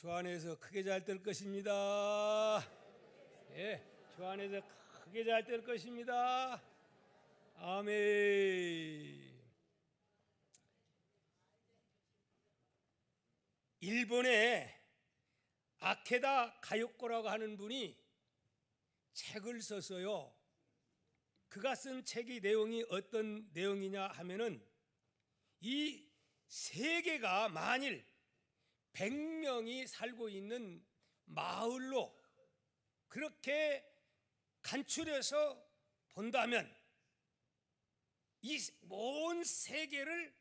주 안에서 크게 잘 될 것입니다. 예, 주 안에서 크게 잘 될 것입니다. 아멘. 일본의 아케다 가요코라고 하는 분이 책을 썼어요. 그가 쓴 책의 내용이 어떤 내용이냐 하면은 이 세계가 만일 100명이 살고 있는 마을로 그렇게 간추려서 본다면 이 온 세계를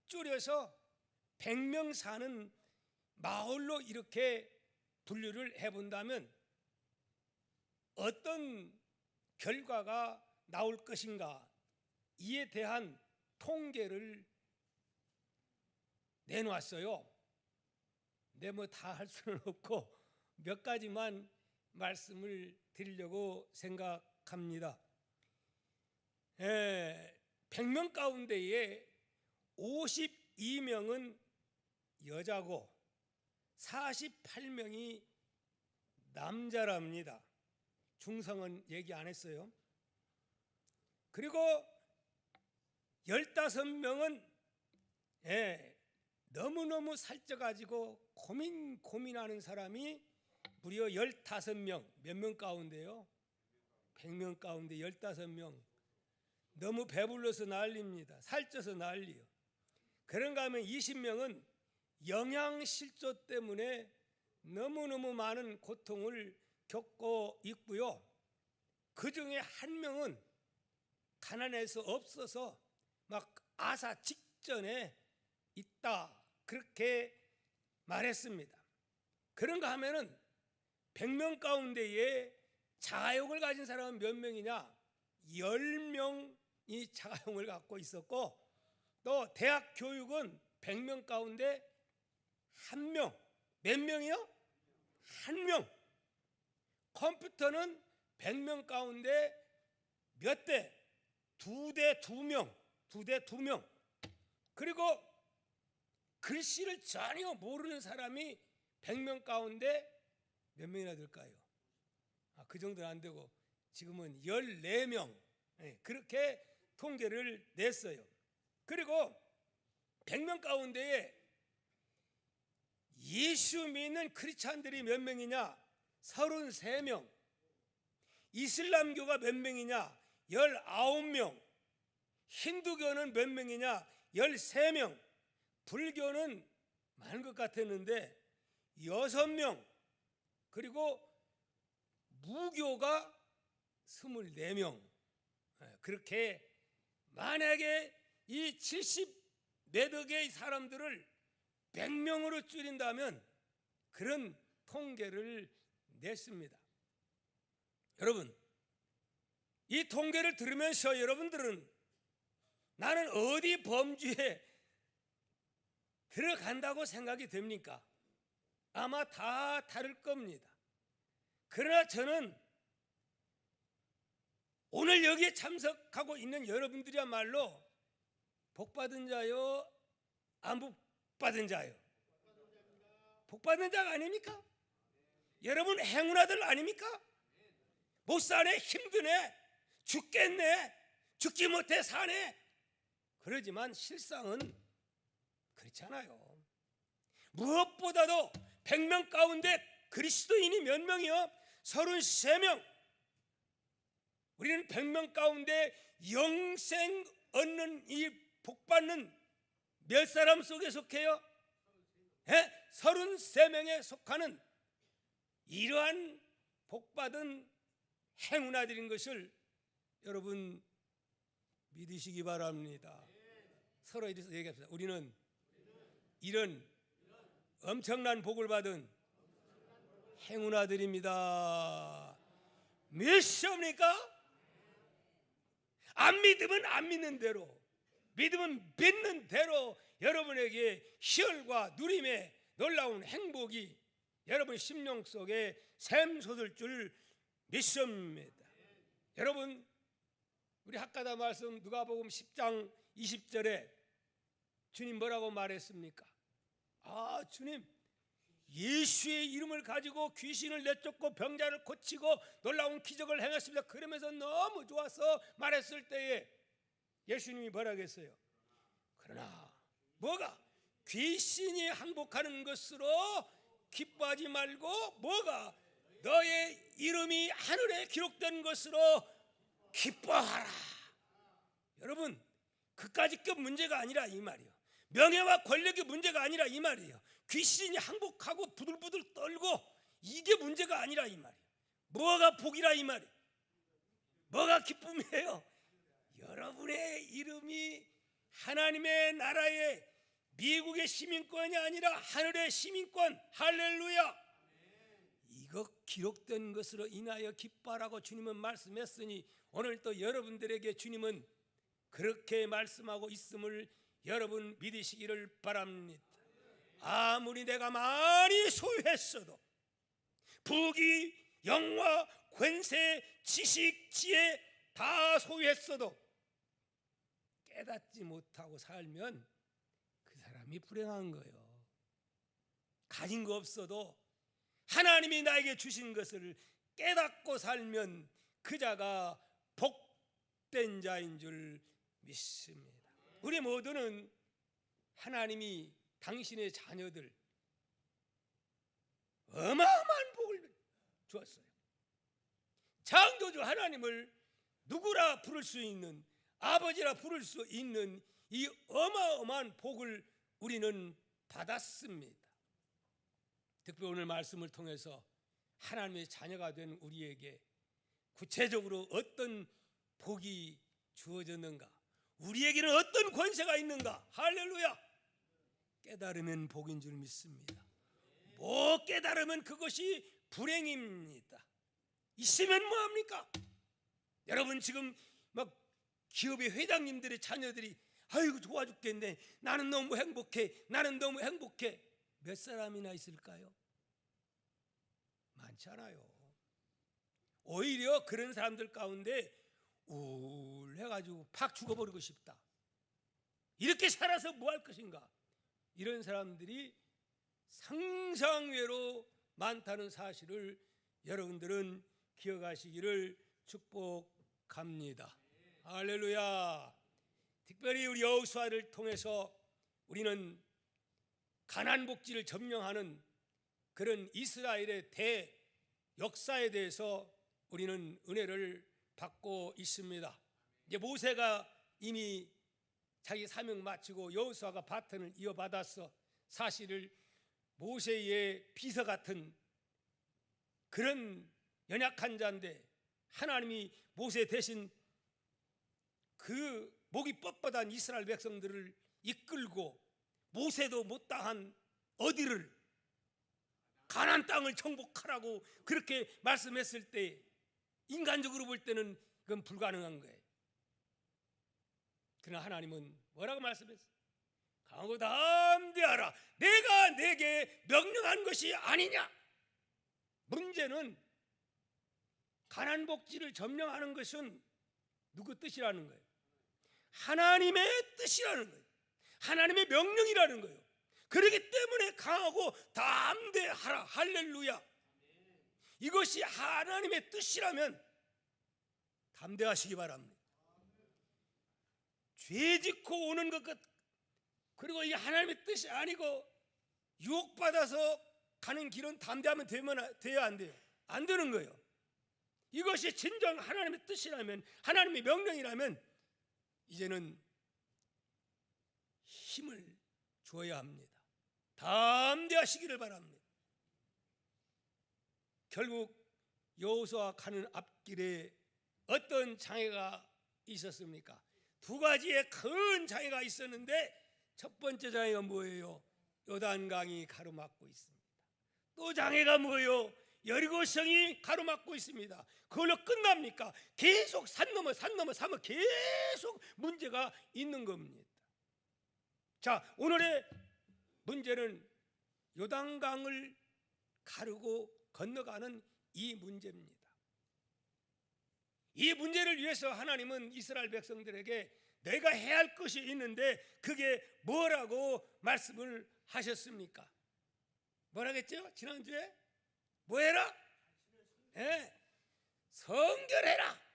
줄여서 100명 사는 마을로 이렇게 분류를 해본다면 어떤 결과가 나올 것인가, 이에 대한 통계를 내놓았어요. 근데 뭐 다 할 수는 없고 몇 가지만 말씀을 드리려고 생각합니다. 100명 가운데에 52명은 여자고 48명이 남자랍니다. 중성은 얘기 안 했어요. 그리고 15명은 너무너무 살쪄가지고 고민하는 사람이 무려 15명. 몇 명 가운데요? 100명 가운데 15명. 너무 배불러서 난립니다. 살쪄서 난리요. 그런가 하면 20명은 영양실조 때문에 너무너무 많은 고통을 겪고 있고요. 그 중에 한 명은 가난해서 없어서 막 아사 직전에 있다, 그렇게 말했습니다. 그런가 하면은 100명 가운데에 자가용을 가진 사람은 몇 명이냐? 10명이 자가용을 갖고 있었고, 또 대학 교육은 100명 가운데 한 명. 몇 명이요? 한 명. 컴퓨터는 100명 가운데 몇 대? 2대 2명. 2대 2명. 그리고 글씨를 전혀 모르는 사람이 100명 가운데 몇 명이나 될까요? 그 정도는 안 되고 지금은 14명. 그렇게 통계를 냈어요. 그리고 100명 가운데에 예수 믿는 크리스찬들이 몇 명이냐? 33명. 이슬람교가 몇 명이냐? 19명. 힌두교는 몇 명이냐? 13명. 불교는 많은 것 같았는데 6명. 그리고 무교가 24명. 그렇게 만약에 이 70몇 억의 사람들을 100명으로 줄인다면 그런 통계를 냈습니다. 여러분, 이 통계를 들으면서 여러분들은 나는 어디 범주에 들어간다고 생각이 됩니까? 아마 다 다를 겁니다. 그러나 저는 오늘 여기에 참석하고 있는 여러분들이야말로 복받은 자요, 안 복받은 자요? 복받은 자가 아닙니까? 여러분 행운아들 아닙니까? 못 사네, 힘드네, 죽겠네, 죽지 못해 사네. 그러지만 실상은 그렇잖아요. 무엇보다도 100명 가운데 그리스도인이 몇 명이요? 33명. 우리는 100명 가운데 영생 얻는 이 복받는 몇 사람 속에 속해요? 33명에 속하는 이러한 복받은 행운아들인 것을 여러분 믿으시기 바랍니다. 서로 이래서 얘기합시다. 우리는 이런 엄청난 복을 받은 행운아들입니다. 믿습니까? 안 믿으면 안 믿는 대로, 믿으면 믿는 대로 여러분에게 희열과 누림의 놀라운 행복이 여러분 심령 속에 샘솟을 줄 믿습니다. 여러분, 우리 학가다 말씀 누가복음 10장 20절에 주님 뭐라고 말했습니까? 아, 주님, 예수의 이름을 가지고 귀신을 내쫓고 병자를 고치고 놀라운 기적을 행했습니다. 그러면서 너무 좋아서 말했을 때에 예수님이 뭐라겠어요? 그러나 뭐가? 귀신이 항복하는 것으로 기뻐하지 말고 뭐가? 너의 이름이 하늘에 기록된 것으로 기뻐하라. 여러분, 그까짓급 문제가 아니라 이 말이에요. 명예와 권력이 문제가 아니라 이 말이에요. 귀신이 항복하고 부들부들 떨고 이게 문제가 아니라 이 말이에요. 뭐가 복이라 이 말이에요. 뭐가 기쁨이에요? 여러분의 이름이 하나님의 나라의 미국의 시민권이 아니라 하늘의 시민권. 할렐루야. 이거 기록된 것으로 인하여 기뻐하라고 주님은 말씀했으니 오늘 또 여러분들에게 주님은 그렇게 말씀하고 있음을 여러분 믿으시기를 바랍니다. 아무리 내가 많이 소유했어도 부귀, 영화, 권세, 지식, 지혜 다 소유했어도 깨닫지 못하고 살면 그 사람이 불행한 거예요. 가진 거 없어도 하나님이 나에게 주신 것을 깨닫고 살면 그 자가 복된 자인 줄 믿습니다. 우리 모두는 하나님이 당신의 자녀들 어마어마한 복을 주었어요. 창조주 하나님을 누구라 부를 수 있는, 아버지라 부를 수 있는 이 어마어마한 복을 우리는 받았습니다. 특별히 오늘 말씀을 통해서 하나님의 자녀가 된 우리에게 구체적으로 어떤 복이 주어졌는가, 우리에게는 어떤 권세가 있는가. 할렐루야. 깨달으면 복인 줄 믿습니다. 못 깨달으면 그것이 불행입니다. 있으면 뭐합니까? 여러분 지금 막 기업의 회장님들의 자녀들이 아이고 좋아 죽겠네, 나는 너무 행복해, 나는 너무 행복해. 몇 사람이나 있을까요? 많지 않아요. 오히려 그런 사람들 가운데 우울해가지고 팍 죽어버리고 싶다, 이렇게 살아서 뭐 할 것인가, 이런 사람들이 상상외로 많다는 사실을 여러분들은 기억하시기를 축복합니다. 할렐루야. 특별히 우리 여호수아를 통해서 우리는 가나안 복지를 점령하는 그런 이스라엘의 대역사에 대해서 우리는 은혜를 받고 있습니다. 이제 모세가 이미 자기 사명 마치고 여호수아가 바톤을 이어받아서 사실을 모세의 비서 같은 그런 연약한 자인데 하나님이 모세 대신 그 목이 뻣뻣한 이스라엘 백성들을 이끌고 모세도 못다한 어디를 가나안 땅을 정복하라고 그렇게 말씀했을 때 인간적으로 볼 때는 그건 불가능한 거예요. 그러나 하나님은 뭐라고 말씀했어요? 강하고 담대하라, 내가 내게 명령한 것이 아니냐. 문제는 가나안 복지를 점령하는 것은 누구 뜻이라는 거예요? 하나님의 뜻이라는 거예요. 하나님의 명령이라는 거예요. 그렇기 때문에 강하고 담대하라. 할렐루야. 이것이 하나님의 뜻이라면 담대하시기 바랍니다. 죄 짓고 오는 것 그리고 이 하나님의 뜻이 아니고 유혹받아서 가는 길은 담대하면 돼야 안 돼요? 안 되는 거예요. 이것이 진정 하나님의 뜻이라면, 하나님의 명령이라면 이제는 힘을 줘야 합니다. 담대하시기를 바랍니다. 결국 여호수아 가는 앞길에 어떤 장애가 있었습니까? 두 가지의 큰 장애가 있었는데 첫 번째 장애가 뭐예요? 요단강이 가로막고 있습니다. 또 장애가 뭐예요? 여리고성이 가로막고 있습니다. 그걸로 끝납니까? 계속 산 넘어 계속 문제가 있는 겁니다. 자, 오늘의 문제는 요단강을 가르고 건너가는 이 문제입니다. 이 문제를 위해서 하나님은 이스라엘 백성들에게 내가 해야 할 것이 있는데 그게 뭐라고 말씀을 하셨습니까? 뭐라겠죠? 지난주에 뭐 해라? 예, 성결해라.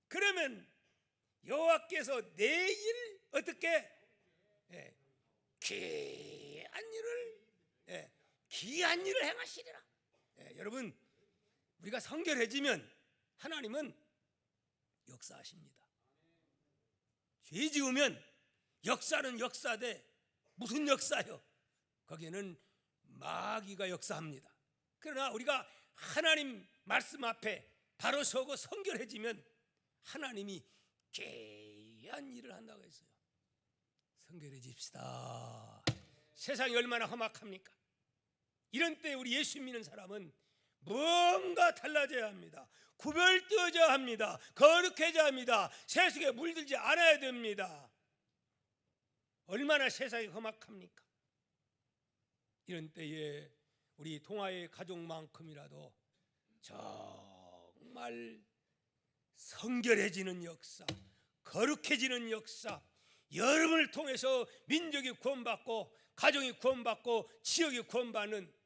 그러면 여호와께서 내일 어떻게 귀한 일을 행하시리라. 여러분, 우리가 성결해지면 하나님은 역사하십니다. 죄 지으면 역사는 역사되 무슨 역사요? 거기에는 마귀가 역사합니다. 그러나 우리가 하나님 말씀 앞에 바로 서고 성결해지면 하나님이 귀한 일을 한다고 했어요. 성결해집시다. 세상이 얼마나 험악합니까? 이런 때 우리 예수 믿는 사람은 뭔가 달라져야 합니다. 구별되어져야 합니다. 거룩해져야 합니다. 세속에 물들지 않아야 됩니다. 얼마나 세상이 험악합니까? 이런 때에 우리 동아의 가족만큼이라도 정말 성결해지는 역사, 거룩해지는 역사, 여러분을 통해서 민족이 구원받고 가정이 구원받고 지역이 구원받는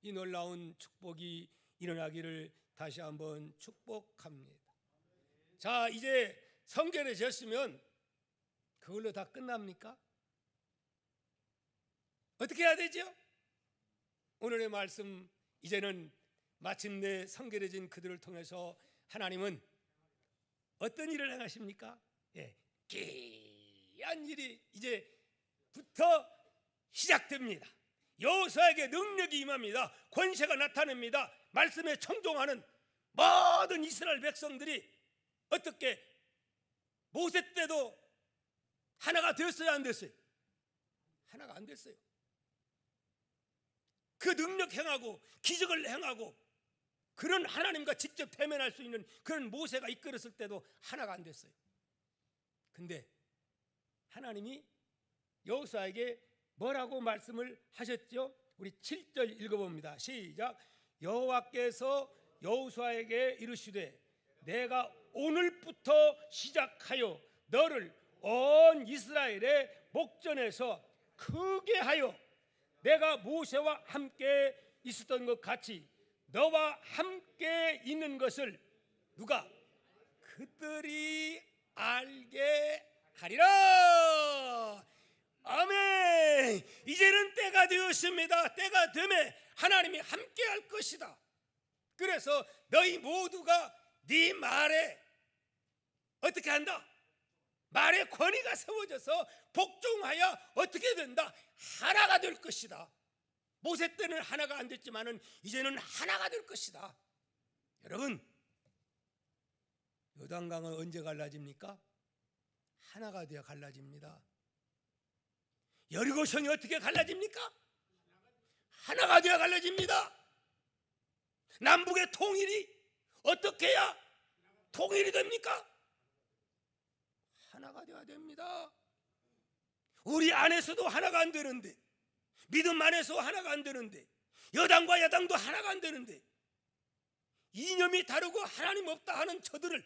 이 놀라운 축복이 일어나기를 다시 한번 축복합니다. 자, 이제 성결해졌으면 그걸로 다 끝납니까? 어떻게 해야 되죠? 오늘의 말씀, 이제는 마침내 성결해진 그들을 통해서 하나님은 어떤 일을 행하십니까? 귀한 일이 이제부터 시작됩니다. 여호수아에게 능력이 임합니다. 권세가 나타납니다. 말씀에 청종하는 모든 이스라엘 백성들이 어떻게 모세 때도 하나가 되었어요, 안 됐어요? 하나가 안 됐어요. 그 능력 행하고 기적을 행하고 그런 하나님과 직접 대면할 수 있는 그런 모세가 이끌었을 때도 하나가 안 됐어요. 근데 하나님이 여호수아에게 뭐라고 말씀을 하셨죠? 우리 7절 읽어봅니다. 시작. 여호와께서 여호수아에게 이르시되 내가 오늘부터 시작하여 너를 온 이스라엘의 목전에서 크게 하여 내가 모세와 함께 있었던 것 같이 너와 함께 있는 것을 누가? 그들이 알게 하리라. 아멘. 이제는 때가 되었습니다. 때가 되면 하나님이 함께 할 것이다. 그래서 너희 모두가 네 말에 어떻게 한다? 말에 권위가 세워져서 복종하여 어떻게 된다? 하나가 될 것이다. 모세 때는 하나가 안 됐지만은 이제는 하나가 될 것이다. 여러분, 요단강은 언제 갈라집니까? 하나가 되어 갈라집니다. 여리고성이 어떻게 갈라집니까? 하나가 되어 갈라집니다. 남북의 통일이 어떻게 해야 통일이 됩니까? 하나가 되어야 됩니다. 우리 안에서도 하나가 안 되는데, 믿음 안에서 하나가 안 되는데, 여당과 야당도 하나가 안 되는데, 이념이 다르고 하나님 없다 하는 저들을,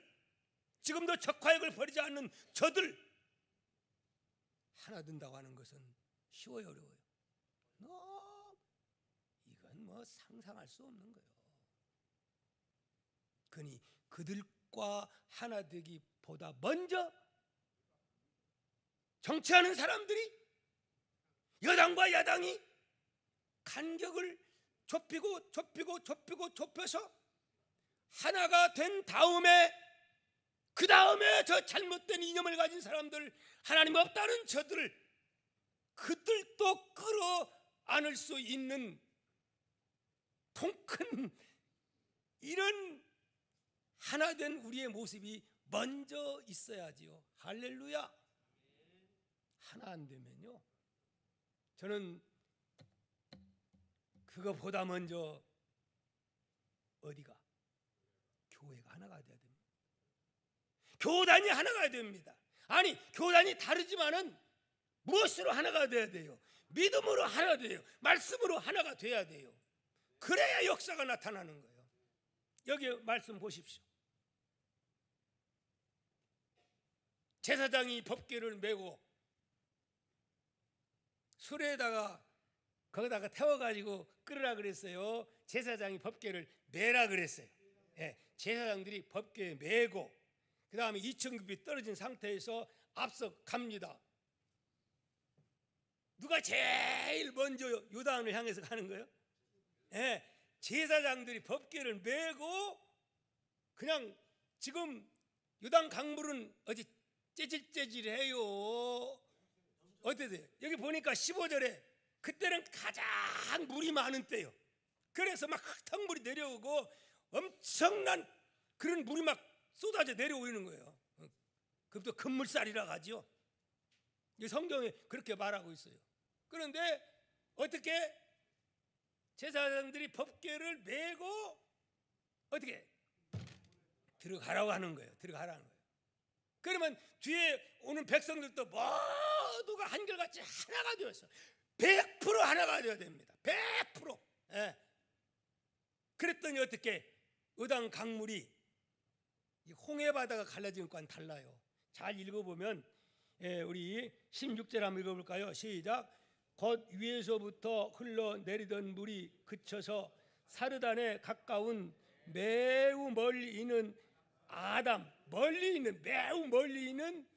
지금도 적화역을 버리지 않는 저들 하나 된다고 하는 것은 쉬워요, 어려워요? 이건 뭐 상상할 수 없는 거예요. 그러니 그들과 하나 되기보다 먼저 정치하는 사람들이, 여당과 야당이 간격을 좁혀서 하나가 된 다음에, 그 다음에 저 잘못된 이념을 가진 사람들, 하나님 없다는 저들을, 그들도 끌어안을 수 있는 통큰 이런 하나 된 우리의 모습이 먼저 있어야지요. 할렐루야. 하나 안 되면요, 저는 그거보다 먼저 어디가? 교회가 하나가 돼야 됩니다. 교단이 하나가 됩니다. 아니, 교단이 다르지만은 무엇으로 하나가 돼야 돼요? 믿음으로 하나 돼요. 말씀으로 하나가 돼야 돼요. 그래야 역사가 나타나는 거예요. 여기 말씀 보십시오. 제사장이 법궤를 메고 수레에다가 거기다가 태워가지고 끌으라 그랬어요. 제사장이 법궤를 메라 그랬어요. 예, 제사장들이 법궤에 메고 그 다음에 2,000급이 떨어진 상태에서 앞서 갑니다. 누가 제일 먼저 요단을 향해서 가는 거예요? 예, 제사장들이 법궤를 메고 그냥 지금 요단 강물은 어디 째질째질해요. 어때 돼요? 여기 보니까 15절에 그때는 가장 물이 많은 때요. 그래서 막 흙탕물이 내려오고 엄청난 그런 물이 막 쏟아져 내려오는 거예요. 그것도 급물살이라고 하죠. 이 성경에 그렇게 말하고 있어요. 그런데 어떻게 제사장들이 법궤를 메고 어떻게 들어가라고 하는 거예요. 들어가라는 거예요. 그러면 뒤에 오는 백성들도 모두가 한결같이 하나가 되어서 100% 하나가 되어야 됩니다. 100%. 예. 그랬더니 어떻게 요단 강물이 홍해 바다가 갈라지는 것과는 달라요. 잘 읽어보면 우리 16절 한번 읽어볼까요? 시작. 곧 위에서부터 흘러내리던 물이 그쳐서 사르단에 가까운 매우 멀리 있는 아담, 멀리 있는 매우 멀리 있는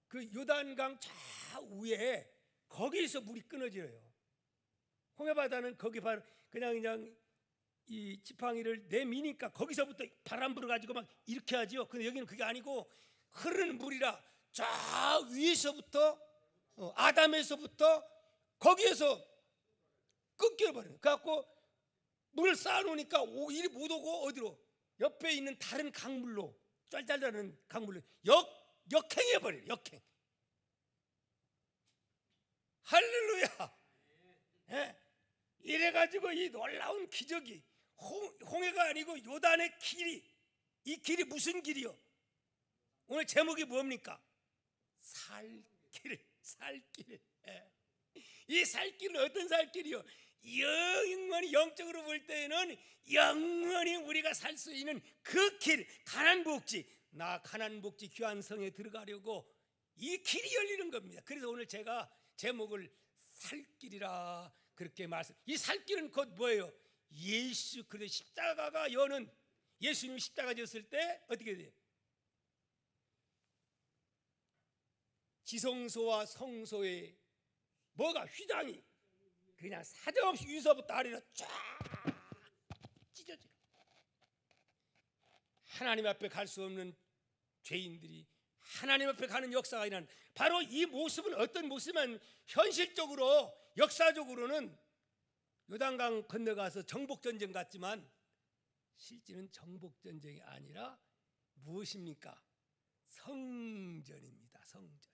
그 요단강 좌우에 거기서 물이 끊어져요. 홍해 바다는 거기 바로 그냥 이 지팡이를 내미니까 거기서부터 바람 불어가지고 막 이렇게 하죠. 근데 여기는 그게 아니고 흐르는 물이라 저 위에서부터 아담에서부터 거기에서 끊겨버려요. 그래갖고 물을 쌓아놓으니까 이리 못 오고 어디로 옆에 있는 다른 강물로 짤짤하는 강물로 역행해버려요. 역행. 할렐루야. 예. 이래가지고 이 놀라운 기적이 홍해가 아니고 요단의 길이, 이 길이 무슨 길이요? 오늘 제목이 뭡니까? 살길. 살길. 예. 이 살길은 어떤 살길이요? 영원히 영적으로 볼 때에는 영원히 우리가 살 수 있는 그 길, 가나안 복지. 나 가나안 복지 귀한 성에 들어가려고 이 길이 열리는 겁니다. 그래서 오늘 제가 제목을 살길이라 그렇게 말씀. 이 살길은 곧 뭐예요? 예수 그리스도 십자가가 여는, 예수님이 십자가 졌을 때 어떻게 돼요? 지성소와 성소의 뭐가 휘장이 그냥 사정없이 위서부터 아래로 쫙 찢어져요. 하나님 앞에 갈 수 없는 죄인들이 하나님 앞에 가는 역사가 일어나는, 바로 이 모습은 어떤 모습이면 현실적으로 역사적으로는 요단강 건너가서 정복전쟁 같지만 실제는 정복전쟁이 아니라 무엇입니까? 성전입니다. 성전.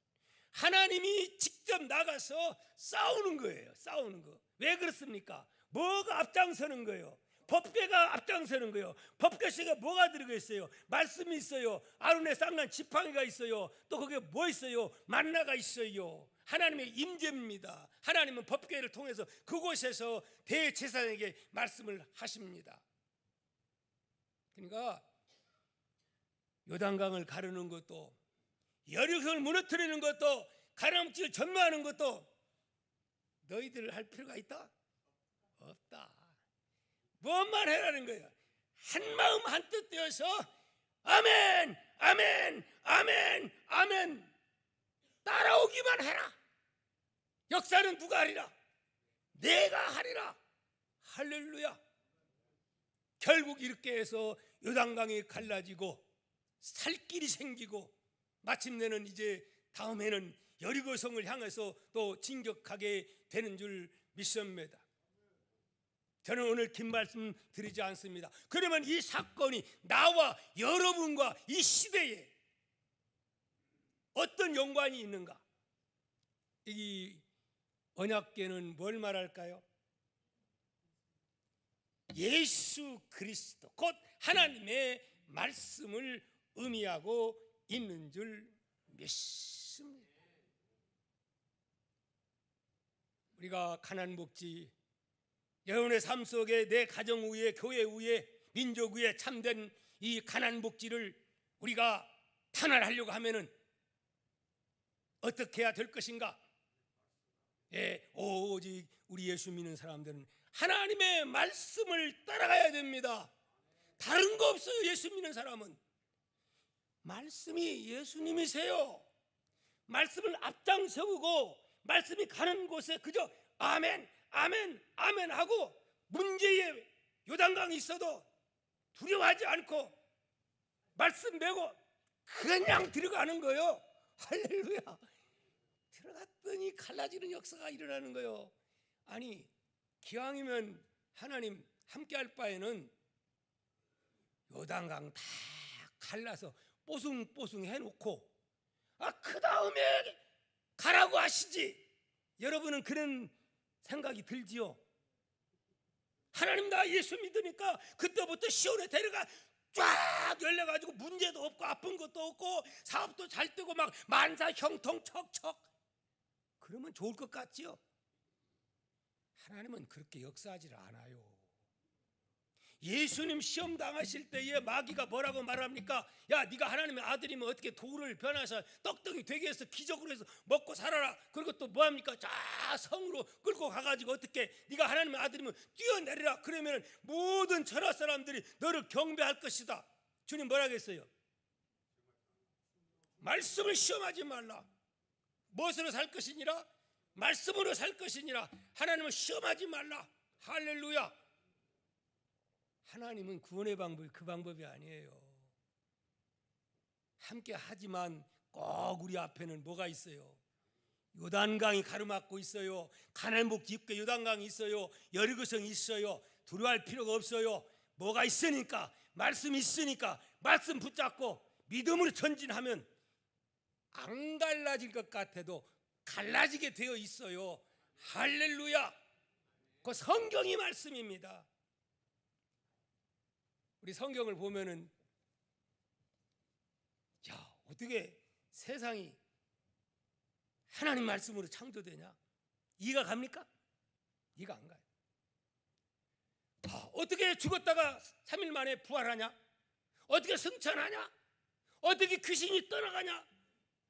하나님이 직접 나가서 싸우는 거예요. 싸우는 거. 왜 그렇습니까? 뭐가 앞장서는 거예요? 법궤가 앞장서는 거예요. 법궤 속에 뭐가 들어가 있어요? 말씀이 있어요. 아론의 쌍난 지팡이가 있어요. 또 거기에 뭐 있어요? 만나가 있어요. 하나님의 임재입니다. 하나님은 법궤를 통해서 그곳에서 대제사장에게 말씀을 하십니다. 그러니까 요단강을 가르는 것도, 여리고성을 무너뜨리는 것도, 가나안을 전멸하는 것도 너희들 할 필요가 있다? 없다. 무엇만 해라는 거예요. 한 마음 한 뜻 되어서 아멘, 아멘, 아멘, 아멘 따라오기만 해라. 역사는 누가 하리라? 내가 하리라. 할렐루야. 결국 이렇게 해서 요단강이 갈라지고 살길이 생기고 마침내는 이제 다음에는 여리고성을 향해서 또 진격하게 되는 줄 믿습니다. 저는 오늘 긴 말씀 드리지 않습니다. 그러면 이 사건이 나와 여러분과 이 시대에 어떤 연관이 있는가? 이 언약궤는 뭘 말할까요? 예수 그리스도 곧 하나님의 말씀을 의미하고 있는 줄 믿습니다. 우리가 가나안 복지, 여러분의 삶 속에 내 가정 위에, 교회 위에, 민족 위에 참된 이 가나안 복지를 우리가 탄환하려고 하면은 어떻게 해야 될 것인가? 예, 오직 우리 예수 믿는 사람들은 하나님의 말씀을 따라가야 됩니다. 다른 거 없어요. 예수 믿는 사람은 말씀이 예수님이세요. 말씀을 앞장 세우고 말씀이 가는 곳에 그저 아멘 아멘 아멘 하고 문제의 요단강이 있어도 두려워하지 않고 말씀 메고 그냥 들어가는 거예요. 할렐루야. 들어갔더니 갈라지는 역사가 일어나는 거예요. 아니 기왕이면 하나님 함께할 바에는 요단강 다 갈라서 뽀송뽀송 해놓고 그 다음에 가라고 하시지. 여러분은 그런 생각이 들지요? 하나님 나 예수 믿으니까 그때부터 시온에 데려가 쫙 열려가지고 문제도 없고 아픈 것도 없고 사업도 잘 되고 막 만사 형통 척척 그러면 좋을 것 같지요? 하나님은 그렇게 역사하지 않아요. 예수님 시험 당하실 때에 마귀가 뭐라고 말합니까? 야 네가 하나님의 아들이면 어떻게 돌을 변해서 떡덩이 되게 해서 기적으로 해서 먹고 살아라. 그리고 또 뭐합니까? 자 성으로 끌고 가가지고 어떻게 네가 하나님의 아들이면 뛰어내리라. 그러면 모든 천하 사람들이 너를 경배할 것이다. 주님 뭐라 그랬어요? 말씀을 시험하지 말라. 무엇으로 살 것이니라? 말씀으로 살 것이니라. 하나님을 시험하지 말라. 할렐루야. 하나님은 구원의 방법이 그 방법이 아니에요. 함께 하지만 꼭 우리 앞에는 뭐가 있어요? 요단강이 가로막고 있어요. 가나안복 깊게 요단강이 있어요. 여리고성이 있어요. 두려워할 필요가 없어요. 뭐가 있으니까, 말씀이 있으니까 말씀 붙잡고 믿음으로 전진하면 안 갈라질 것 같아도 갈라지게 되어 있어요. 할렐루야. 그 성경이 말씀입니다. 우리 성경을 보면은 야 어떻게 세상이 하나님 말씀으로 창조되냐? 이해가 갑니까? 이해가 안 가요. 어떻게 죽었다가 3일 만에 부활하냐? 어떻게 승천하냐? 어떻게 귀신이 떠나가냐?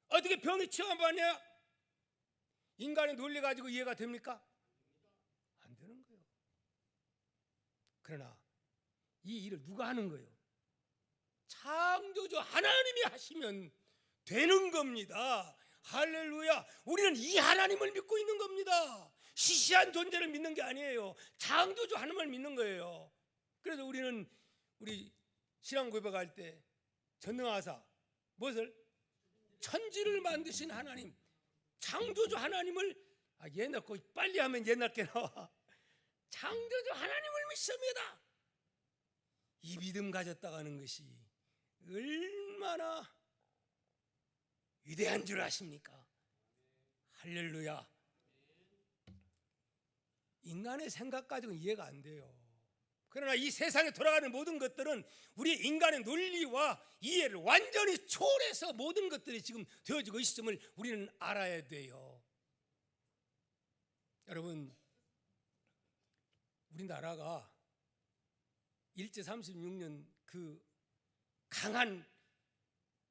어떻게 병이 치유받냐? 인간의 논리 가지고 이해가 됩니까? 안 되는 거예요. 그러나 이 일을 누가 하는 거예요? 창조주 하나님이 하시면 되는 겁니다. 할렐루야. 우리는 이 하나님을 믿고 있는 겁니다. 시시한 존재를 믿는 게 아니에요. 창조주 하나님을 믿는 거예요. 그래서 우리는 우리 신앙 고백할 때 전능하사 무엇을? 천지를 만드신 하나님, 창조주 하나님을 옛날 거 빨리 하면 옛날 게 나와. 창조주 하나님을 믿습니다. 이 믿음 가졌다가 하는 것이 얼마나 위대한 줄 아십니까? 할렐루야. 인간의 생각 가지고는 이해가 안 돼요. 그러나 이 세상에 돌아가는 모든 것들은 우리 인간의 논리와 이해를 완전히 초월해서 모든 것들이 지금 되어지고 있음을 우리는 알아야 돼요. 여러분, 우리나라가 일제 36년 그 강한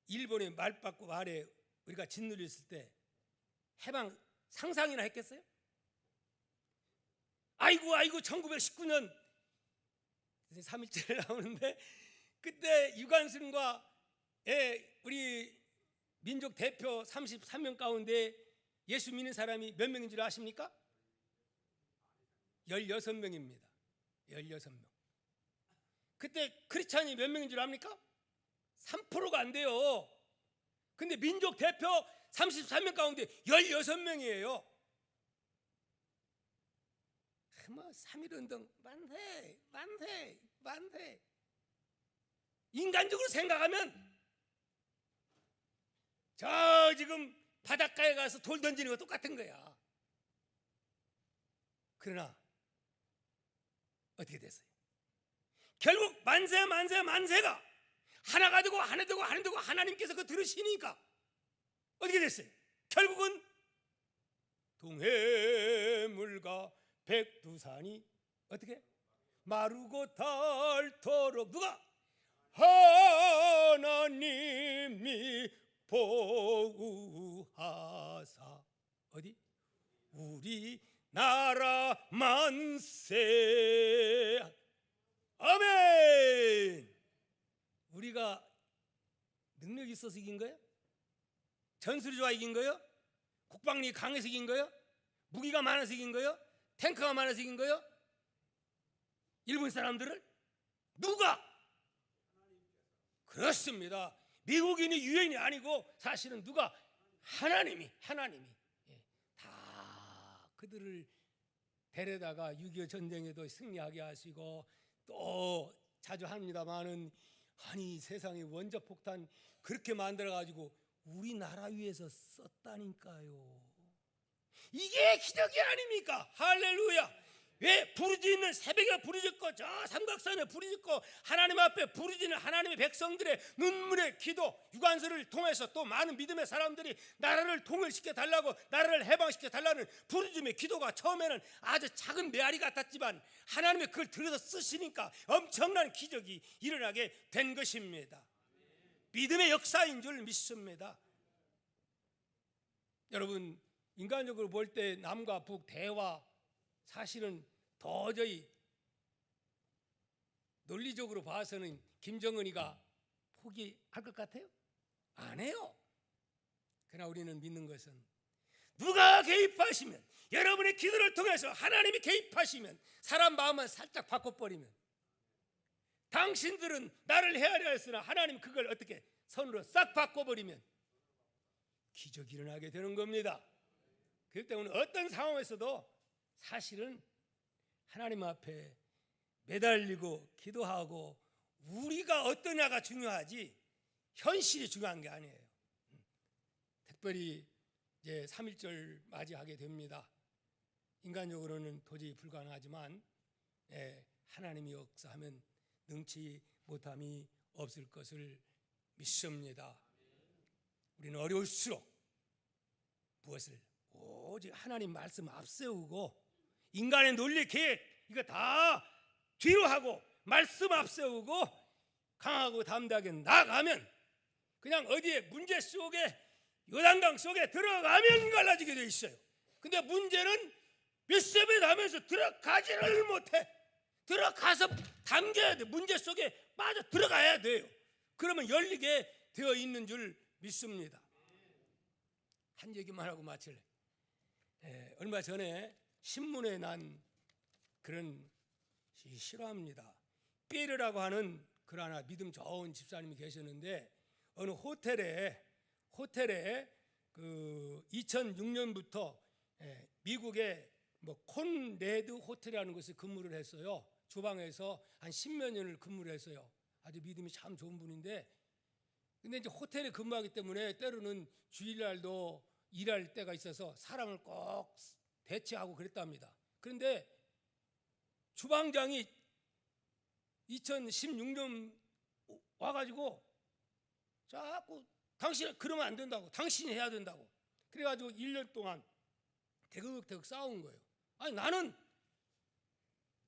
일본의 말받고 아래 우리가 짓눌렸을 때 해방 상상이나 했겠어요? 아이고 1919년 3.1절 나오는데 그때 유관순과 우리 민족 대표 33명 가운데 예수 믿는 사람이 몇 명인 줄 아십니까? 16명입니다. 16명. 그때 크리스찬이 몇 명인 줄 압니까? 3%가 안 돼요. 근데 민족 대표 33명 가운데 16명이에요. 뭐 3.1운동 만세. 인간적으로 생각하면 저 지금 바닷가에 가서 돌 던지는 거 똑같은 거야. 그러나 어떻게 됐어요? 결국 만세가 하나가 되고 하나 되고 하나님께서 그 들으시니까 어떻게 됐어요? 결국은 동해물과 백두산이 어떻게? 마르고 닳도록 누가? 하나님이 보호하사 어디? 우리나라 만세. 아멘. 우리가 능력이 있어서 이긴 거예요? 전술이 좋아 이긴 거예요? 국방력이 강해서 이긴 거예요? 무기가 많아서 이긴 거예요? 탱크가 많아서 이긴 거예요? 일본 사람들을? 누가? 그렇습니다. 미국인이 유엔이 아니고 사실은 누가? 하나님이 다 그들을 데려다가 6.25 전쟁에도 승리하게 하시고 또 자주 합니다마는 아니 세상에 원자폭탄 그렇게 만들어가지고 우리나라 위에서 썼다니까요. 이게 기적이 아닙니까? 할렐루야. 왜 부르짖는 새벽에 부르짖고 저 삼각산에 부르짖고 하나님 앞에 부르짖는 하나님의 백성들의 눈물의 기도, 유관설을 통해서 또 많은 믿음의 사람들이 나라를 통일시켜 달라고, 나라를 해방시켜 달라는 부르짖음의 기도가 처음에는 아주 작은 메아리 같았지만 하나님이 그걸 들어서 쓰시니까 엄청난 기적이 일어나게 된 것입니다. 믿음의 역사인 줄 믿습니다. 여러분, 인간적으로 볼 때 남과 북 대화 사실은 도저히 논리적으로 봐서는 김정은이가 포기할 것 같아요? 안 해요. 그러나 우리는 믿는 것은 누가 개입하시면, 여러분의 기도를 통해서 하나님이 개입하시면, 사람 마음만 살짝 바꿔버리면, 당신들은 나를 헤아려 했으나 하나님 그걸 어떻게 선으로 싹 바꿔버리면 기적이 일어나게 되는 겁니다. 그렇기 때문에 어떤 상황에서도 사실은 하나님 앞에 매달리고 기도하고 우리가 어떠냐가 중요하지 현실이 중요한 게 아니에요. 특별히 이제 3.1절 맞이하게 됩니다. 인간적으로는 도저히 불가능하지만 하나님이 역사하면 능치 못함이 없을 것을 믿습니다. 우리는 어려울수록 무엇을 오직 하나님 말씀 앞세우고 인간의 논리 계획 이거 다 뒤로 하고 말씀 앞세우고 강하고 담대하게 나가면 그냥 어디에 문제 속에 요단강 속에 들어가면 갈라지게 돼 있어요. 근데 문제는 밀접에 닿으면서 들어가지를 못해. 들어가서 담겨야 돼. 문제 속에 빠져 들어가야 돼요. 그러면 열리게 되어 있는 줄 믿습니다. 한 얘기만 하고 마칠래. 얼마 전에 신문에 난 그런 실화입니다. 삐르라고 하는 그러나 믿음 좋은 집사님이 계셨는데 어느 호텔에 그 2006년부터 미국의 뭐 콘레드 호텔이라는 곳에 근무를 했어요. 주방에서 한 10몇 년을 근무를 했어요. 아주 믿음이 참 좋은 분인데, 근데 이제 호텔에 근무하기 때문에 때로는 주일날도 일할 때가 있어서 사람을 꼭 대체하고 그랬답니다. 그런데 주방장이 2016년 와가지고 자꾸 당신은 그러면 안 된다고, 당신이 해야 된다고, 그래가지고 1년 동안 대극대극 싸운 거예요. 아니 나는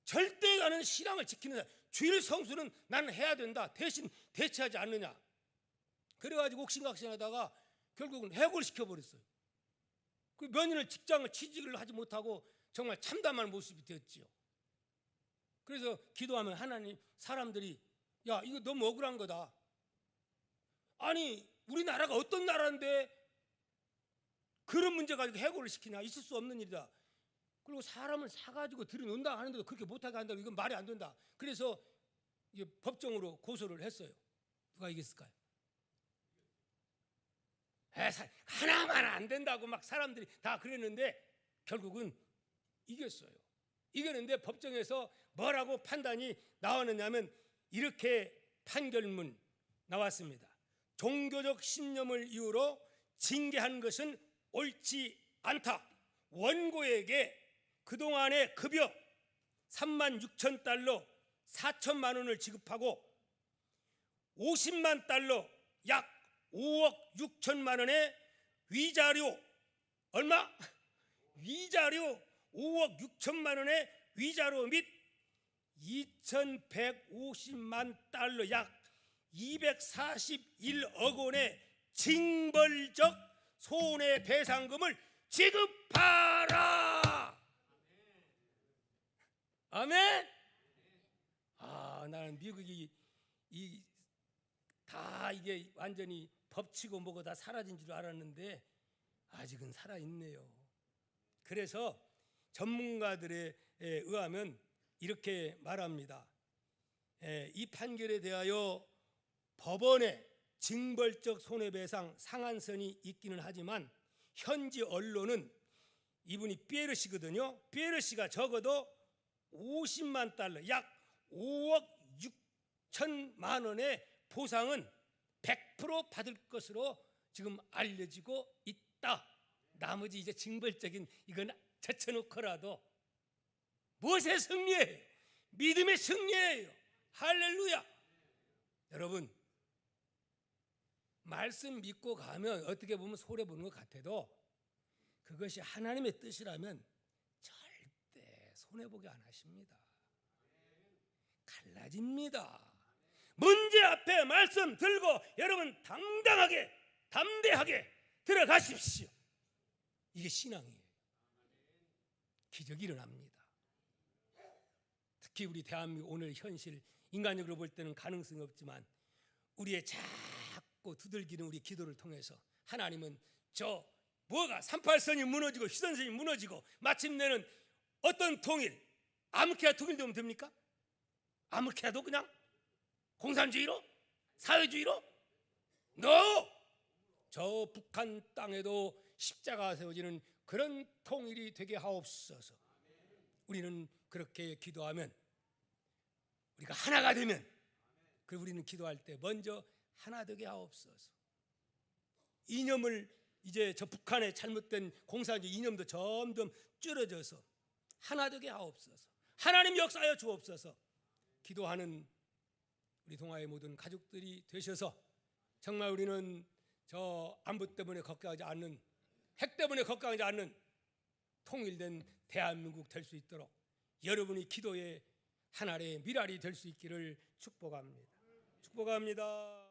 절대 나는 신앙을 지키는 자, 주일 성수는 나는 해야 된다, 대신 대체하지 않느냐. 그래가지고 옥신각신하다가 결국은 해고를 시켜버렸어요. 그 몇 년을 직장을 취직을 하지 못하고 정말 참담한 모습이 되었지요. 그래서 기도하면 하나님, 사람들이 야 이거 너무 억울한 거다. 아니 우리나라가 어떤 나라인데 그런 문제 가지고 해고를 시키냐, 있을 수 없는 일이다. 그리고 사람을 사가지고 들여놓는다 하는데도 그렇게 못하게 한다고, 이건 말이 안 된다. 그래서 이제 법정으로 고소를 했어요. 누가 이겼을까요? 하나만 안 된다고 막 사람들이 다 그랬는데 결국은 이겼어요. 이겼는데 법정에서 뭐라고 판단이 나왔느냐면 이렇게 판결문 나왔습니다. 종교적 신념을 이유로 징계한 것은 옳지 않다. 원고에게 그동안의 급여 3만 6천 달러 4천만 원을 지급하고 50만 달러 약 5억 6천만 원의 위자료, 얼마? 위자료 5억 6천만 원의 위자료 및 2,150만 달러 약 241억 원의 징벌적 손해배상금을 지급하라. 아멘. 나는 미국이 다 이게 완전히 법치고 뭐고 다 사라진 줄 알았는데 아직은 살아있네요. 그래서 전문가들에 의하면 이렇게 말합니다. 이 판결에 대하여 법원에 징벌적 손해배상 상한선이 있기는 하지만 현지 언론은 이분이 피에르시거든요. 피에르시가 적어도 50만 달러, 약 5억 6천만 원의 보상은 100% 받을 것으로 지금 알려지고 있다. 나머지 이제 징벌적인 이건 제쳐놓고라도 무엇의 승리예요? 믿음의 승리예요. 할렐루야. 여러분, 말씀 믿고 가면 어떻게 보면 손해보는 것 같아도 그것이 하나님의 뜻이라면 절대 손해보게 안 하십니다. 갈라집니다. 문제 앞에 말씀 들고 여러분 당당하게 담대하게 들어가십시오. 이게 신앙이에요. 기적이 일어납니다. 특히 우리 대한민국 오늘 현실 인간적으로 볼 때는 가능성이 없지만 우리의 자꾸 두들기는 우리 기도를 통해서 하나님은 저 뭐가 38선이 무너지고 휴전선이 무너지고 마침내는 어떤 통일, 아무렇게나 통일되면 됩니까? 아무렇게라도 그냥 공산주의로? 사회주의로? No! 저 북한 땅에도 십자가가 세워지는 그런 통일이 되게 하옵소서. 우리는 그렇게 기도하면 우리가 하나가 되면 그리고 우리는 기도할 때 먼저 하나 되게 하옵소서. 이념을 이제 저 북한의 잘못된 공산주의 이념도 점점 줄어져서 하나 되게 하옵소서. 하나님 역사하여 주옵소서. 기도하는 우리 동아의 모든 가족들이 되셔서 정말 우리는 저 안보 때문에 걱정하지 않는, 핵 때문에 걱정하지 않는 통일된 대한민국 될 수 있도록 여러분이 기도의 하나의 미랄이 될 수 있기를 축복합니다. 축복합니다.